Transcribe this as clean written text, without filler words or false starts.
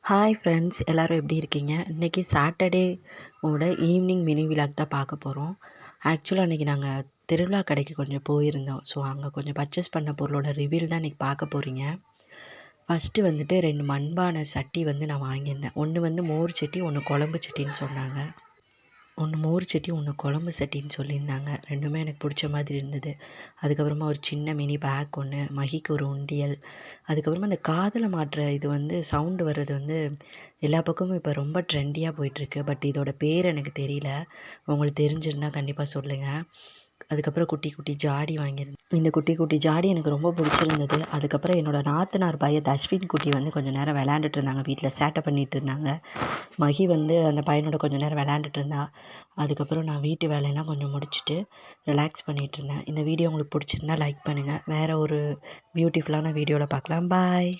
Hi friends, எல்லோரும் எப்படி இருக்கீங்க? இன்றைக்கி சாட்டர்டே ஓட ஈவினிங் மினி விலாக் தான் பார்க்க போகிறோம். ஆக்சுவலாக அன்றைக்கி நாங்கள் திருவிழா கடைக்கு கொஞ்சம் போயிருந்தோம். ஸோ அங்கே கொஞ்சம் பர்ச்சேஸ் பண்ண பொருளோட ரிவ்யூல் தான் இன்றைக்கி பார்க்க போகிறீங்க. ஃபஸ்ட்டு வந்துட்டு 2 மண்பானை சட்டி வந்து நான் வாங்கியிருந்தேன். ஒன்று வந்து மோர் சட்டி, ஒன்று குழம்பு சட்டின்னு சொன்னாங்க. ஒன்று மோர் சட்டி, ஒன்று குழம்பு சட்டின்னு சொல்லியிருந்தாங்க. 2மே எனக்கு பிடிச்ச மாதிரி இருந்தது. அதுக்கப்புறமா ஒரு சின்ன மினி பேக் ஒன்று, மகிக்கு ஒரு உண்டியல். அதுக்கப்புறமா அந்த காதில் மாட்டுற இது வந்து சவுண்டு வர்றது வந்து எல்லா பக்கமும் இப்போ ரொம்ப ட்ரெண்டியாக போயிட்டுருக்கு. பட் இதோட பேர் எனக்கு தெரியல. உங்களுக்கு தெரிஞ்சிருந்தால் கண்டிப்பாக சொல்லுங்கள். அதுக்கப்புறம் குட்டி குட்டி ஜாடி வாங்கியிருந்தேன். இந்த குட்டி குட்டி ஜாடி எனக்கு ரொம்ப பிடிச்சிருந்தது. அதுக்கப்புறம் என்னோடய நாத்தனார் பையன் தஷ்வின் குட்டி வந்து கொஞ்சம் நேரம் விளையாண்டுட்டு இருந்தாங்க. வீட்டில் சேட்டை பண்ணிகிட்டு இருந்தாங்க. மகி வந்து அந்த பையனோட கொஞ்சம் நேரம் விளையாண்டுட்டு இருந்தா. அதுக்கப்புறம் நான் வீட்டு வேலையெல்லாம் கொஞ்சம் முடிச்சுட்டு ரிலாக்ஸ் பண்ணிகிட்ருந்தேன். இந்த வீடியோ உங்களுக்கு பிடிச்சிருந்தா லைக் பண்ணுங்கள். வேறு ஒரு பியூட்டிஃபுல்லான வீடியோவில் பார்க்கலாம். பாய்.